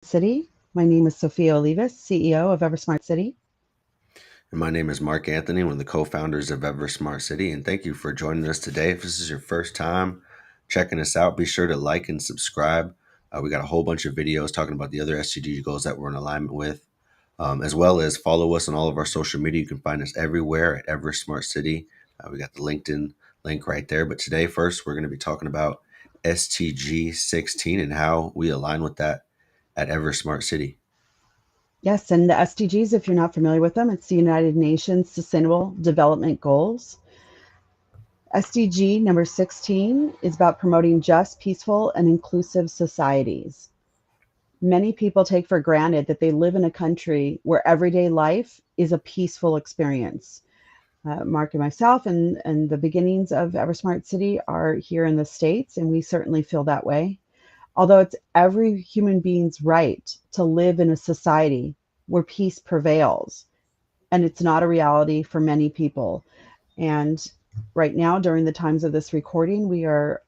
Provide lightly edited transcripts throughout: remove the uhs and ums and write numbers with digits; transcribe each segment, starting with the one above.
City. My name is Sophia Olivas, CEO of EverSmart City. And my name is Mark Anthony, one of the co founders of EverSmart City. And thank you for joining us today. If this is your first time checking us out, be sure to like and subscribe. We got a whole bunch of videos talking about the other SDG goals that we're in alignment with, as well as follow us on all of our social media. You can find us everywhere at EverSmart City. We got the LinkedIn link right there. But today, first, we're going to be talking about STG 16 and how we align with that at EverSmart City. Yes, and the SDGs, if you're not familiar with them, it's the United Nations Sustainable Development Goals. SDG number 16 is about promoting just, peaceful, and inclusive societies. Many people take for granted that they live in a country where everyday life is a peaceful experience. Mark and myself and the beginnings of EverSmart City are here in the States, and we certainly feel that way. Although it's every human being's right to live in a society where peace prevails, and it's not a reality for many people. And right now, during the times of this recording, we are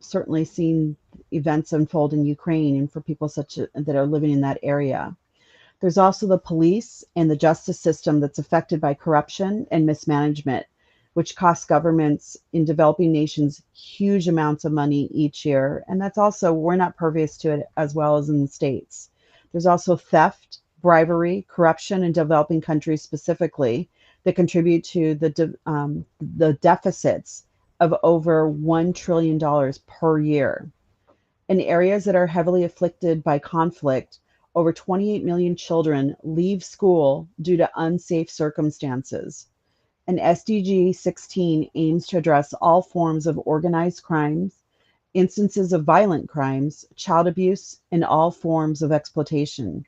certainly seeing events unfold in Ukraine, and for people that are living in that area. There's also the police and the justice system that's affected by corruption and mismanagement, which costs governments in developing nations huge amounts of money each year. And that's also, we're not pervious to it as well as in the States. There's also theft, bribery, corruption in developing countries specifically that contribute to the deficits of over $1 trillion per year. In areas that are heavily afflicted by conflict, over 28 million children leave school due to unsafe circumstances. And SDG 16 aims to address all forms of organized crimes, instances of violent crimes, child abuse, and all forms of exploitation.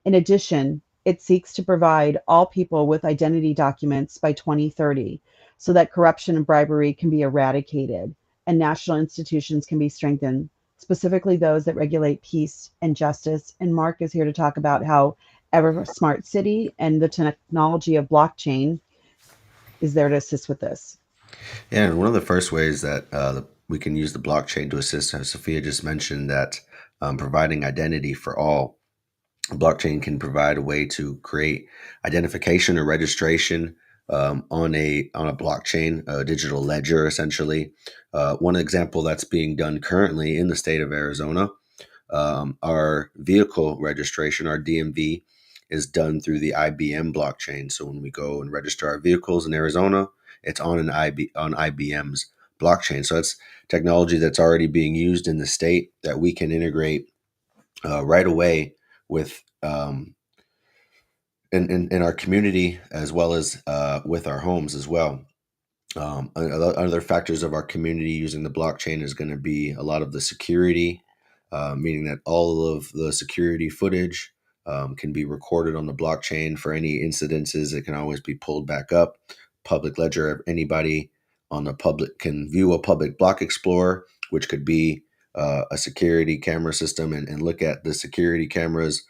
In addition, it seeks to provide all people with identity documents by 2030 so that corruption and bribery can be eradicated and national institutions can be strengthened, specifically those that regulate peace and justice. And Mark is here to talk about how Ever Smart City and the technology of blockchain is there to assist with this. Yeah, and one of the first ways that we can use the blockchain to assist, as Sophia just mentioned, that providing identity for all. Blockchain can provide a way to create identification or registration on a blockchain, a digital ledger, essentially. One example that's being done currently in the state of Arizona, our vehicle registration, our DMV, is done through the IBM blockchain. So when we go and register our vehicles in Arizona, it's on IBM's blockchain. So it's technology that's already being used in the state that we can integrate right away with in our community as well as with our homes as well. Other factors of our community using the blockchain is going to be a lot of the security, meaning that all of the security footage can be recorded on the blockchain for any incidences. It can always be pulled back up. Public ledger, anybody on the public can view a public block explorer, which could be a security camera system, and look at the security cameras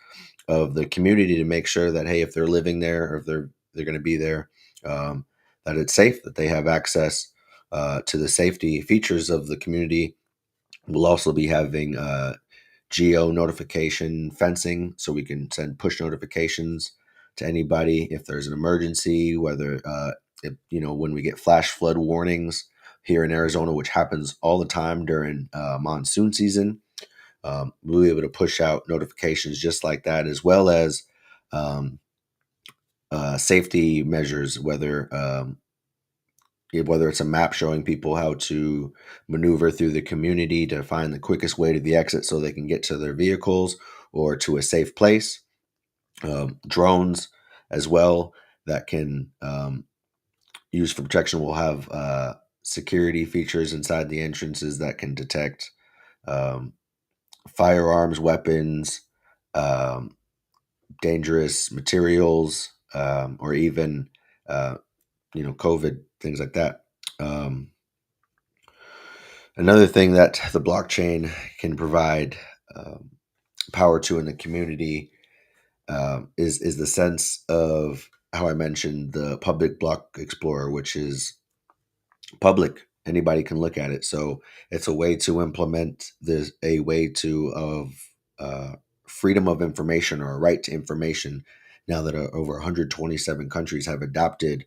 of the community to make sure that, hey, if they're living there or if they're going to be there, um, that it's safe, that they have access to the safety features of the community. We'll also be having geo notification fencing, so we can send push notifications to anybody if there's an emergency, whether when we get flash flood warnings here in Arizona, which happens all the time during monsoon season. We'll be able to push out notifications just like that, as well as um, safety measures, whether it's a map showing people how to maneuver through the community to find the quickest way to the exit so they can get to their vehicles or to a safe place. Drones as well that can use for protection will have security features inside the entrances that can detect um, firearms, weapons, um, dangerous materials, or even uh, COVID, things like that. Um, Another thing that the blockchain can provide um, power to in the community is the sense of how I mentioned the public block explorer, which is public. Anybody can look at it. So it's a way to implement this, a way to of freedom of information or a right to information now that over 127 countries have adopted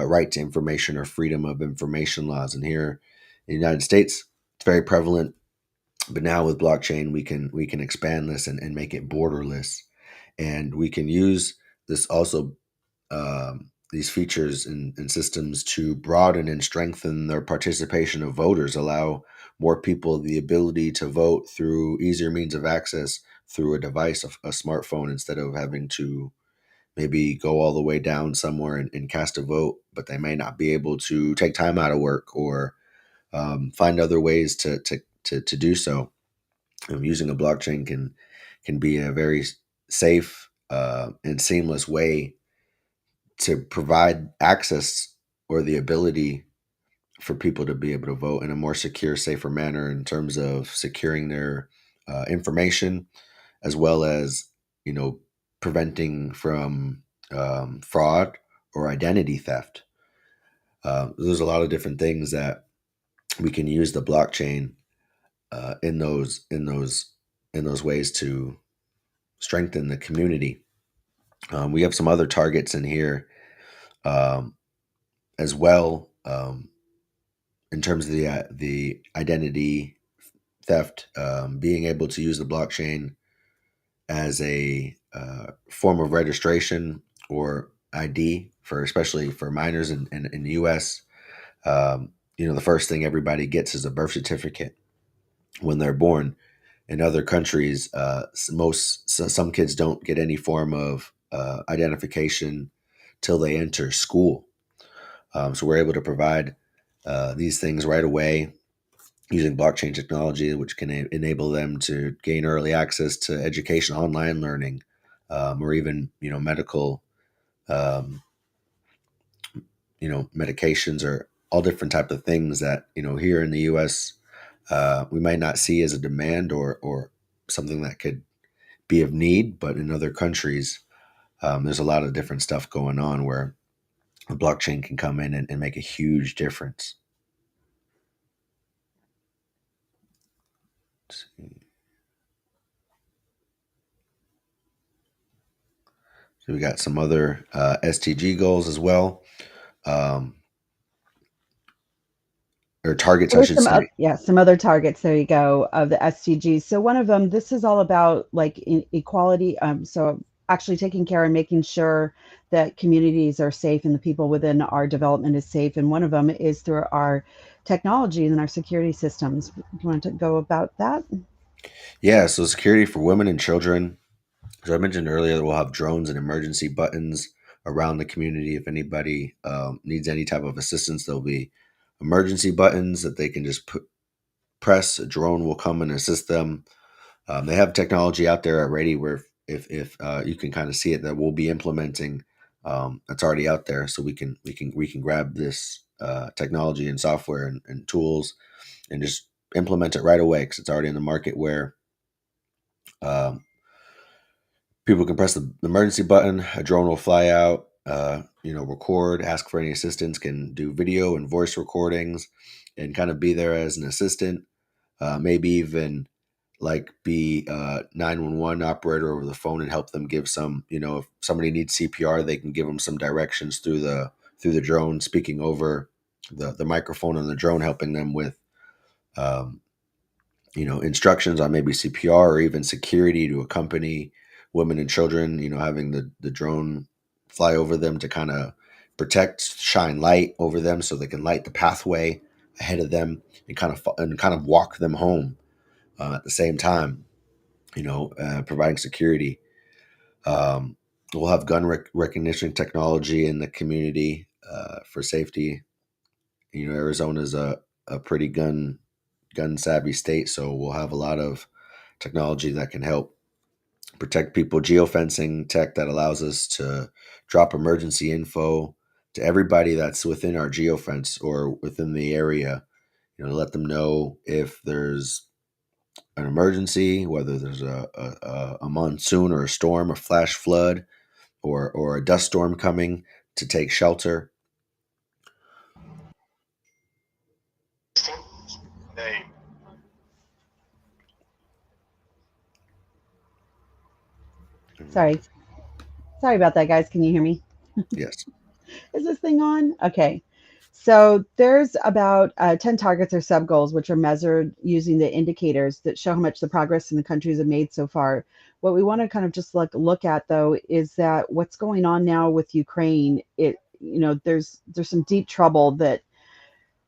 right to information or freedom of information laws. And here in the United States, it's very prevalent. But now with blockchain, we can expand this and make it borderless, and we can use this also these features and systems to broaden and strengthen their participation of voters, allow more people the ability to vote through easier means of access through a device, a smartphone, instead of having to maybe go all the way down somewhere and cast a vote, but they may not be able to take time out of work or find other ways to do so. Using a blockchain can be a very safe and seamless way to provide access or the ability for people to be able to vote in a more secure, safer manner in terms of securing their information, as well as you know preventing from fraud or identity theft. There's a lot of different things that we can use the blockchain in those ways to strengthen the community. We have some other targets in here um, as well. In terms of the identity theft, being able to use the blockchain as a form of registration or ID for especially for minors in the U.S. The first thing everybody gets is a birth certificate when they're born. In other countries, some kids don't get any form of identification till they enter school. So we're able to provide these things right away using blockchain technology, which can enable them to gain early access to education, online learning, or even medical, um, medications or all different type of things that here in the U.S. We might not see as a demand or something that could be of need, but in other countries, there's a lot of different stuff going on where the blockchain can come in and make a huge difference. Let's see. So we got some other SDG goals as well, um, or targets, What I are should say. some other targets? There you go, of the SDGs. So one of them, this is all about like equality. So actually taking care and making sure that communities are safe and the people within our development is safe. And one of them is through our technology and our security systems. Do you want to go about that? Yeah, so security for women and children. So I mentioned earlier that we'll have drones and emergency buttons around the community. If anybody needs any type of assistance, there'll be emergency buttons that they can just press. A drone will come and assist them. They have technology out there already where if you can kind of see it that we'll be implementing. That's already out there, so we can grab this technology and software and tools and just implement it right away because it's already in the market where um, people can press the emergency button, a drone will fly out, record, ask for any assistance, can do video and voice recordings, and kind of be there as an assistant. Maybe even like be a 911 operator over the phone and help them give some. If somebody needs CPR, they can give them some directions through the drone, speaking over the microphone on the drone, helping them with um, instructions on maybe CPR or even security to accompany women and children, having the drone fly over them to kind of protect, shine light over them so they can light the pathway ahead of them and kind of walk them home at the same time, providing security. Um, we'll have gun recognition technology in the community for safety. Arizona's a pretty gun savvy state, so we'll have a lot of technology that can help protect people. Geofencing tech that allows us to drop emergency info to everybody that's within our geofence or within the area. Let them know if there's an emergency, whether there's a monsoon or a storm, a flash flood, or a dust storm coming to take shelter. Name. Sorry. Sorry about that, guys. Can you hear me? Yes. Is this thing on? Okay. So there's about 10 targets or sub goals, which are measured using the indicators that show how much the progress in the countries have made so far. What we want to kind of just look at though is that what's going on now with Ukraine. There's some deep trouble that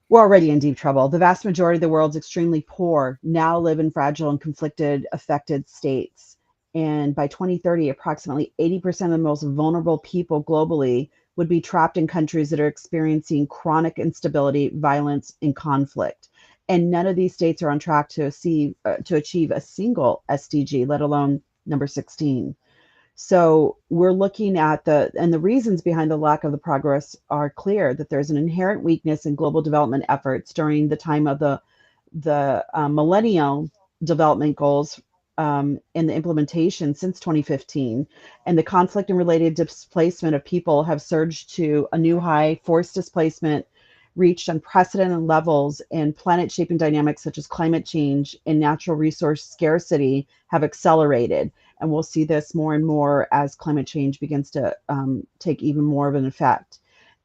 we're already in deep trouble. The vast majority of the world's extremely poor now live in fragile and conflicted, affected states. And by 2030, approximately 80% of the most vulnerable people globally would be trapped in countries that are experiencing chronic instability, violence, and conflict. And none of these states are on track to achieve a single SDG, let alone number 16. So we're looking at the reasons behind the lack of the progress are clear that there's an inherent weakness in global development efforts during the time of the millennial development goals and the implementation since 2015. And the conflict and related displacement of people have surged to a new high. Forced displacement reached unprecedented levels, and planet shaping dynamics such as climate change and natural resource scarcity have accelerated. And we'll see this more and more as climate change begins to take even more of an effect.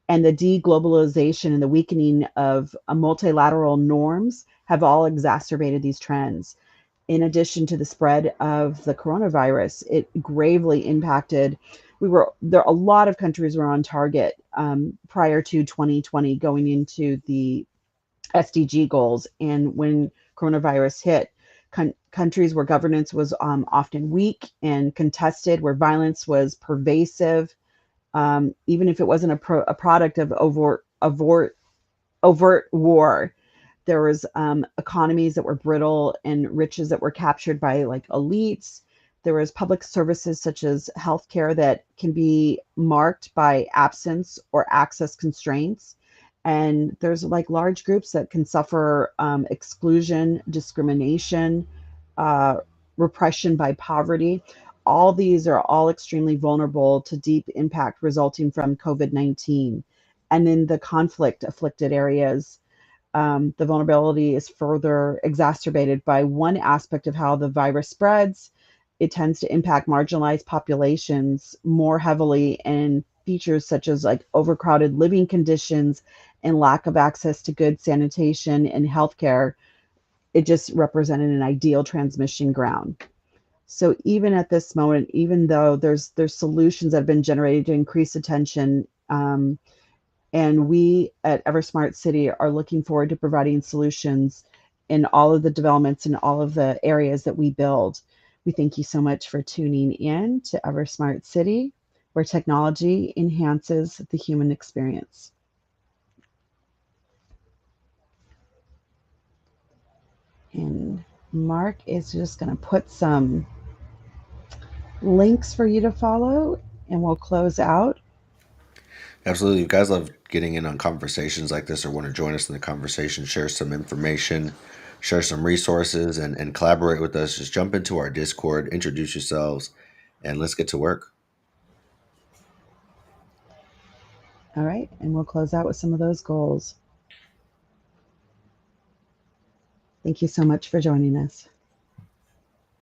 And the deglobalization and the weakening of multilateral norms have all exacerbated these trends. In addition to the spread of the coronavirus, it gravely impacted. We were there. A lot of countries were on target prior to 2020, going into the SDG goals. And when coronavirus hit, countries where governance was often weak and contested, where violence was pervasive, even if it wasn't a product of overt war. There was economies that were brittle and riches that were captured by like elites. There was public services such as healthcare that can be marked by absence or access constraints. And there's like large groups that can suffer exclusion, discrimination, uh, repression by poverty. All these are all extremely vulnerable to deep impact resulting from COVID-19. And in the conflict afflicted areas, the vulnerability is further exacerbated by one aspect of how the virus spreads. It tends to impact marginalized populations more heavily, and features such as like overcrowded living conditions and lack of access to good sanitation and healthcare. It just represented an ideal transmission ground. So even at this moment, even though there's solutions that have been generated to increase attention, and we at EverSmart City are looking forward to providing solutions in all of the developments in all of the areas that we build. We thank you so much for tuning in to EverSmart City, where technology enhances the human experience. And Mark is just going to put some links for you to follow, and we'll close out. Absolutely. If you guys love getting in on conversations like this or want to join us in the conversation, share some information, share some resources, and collaborate with us, just jump into our Discord, introduce yourselves, and let's get to work. All right. And we'll close out with some of those goals. Thank you so much for joining us.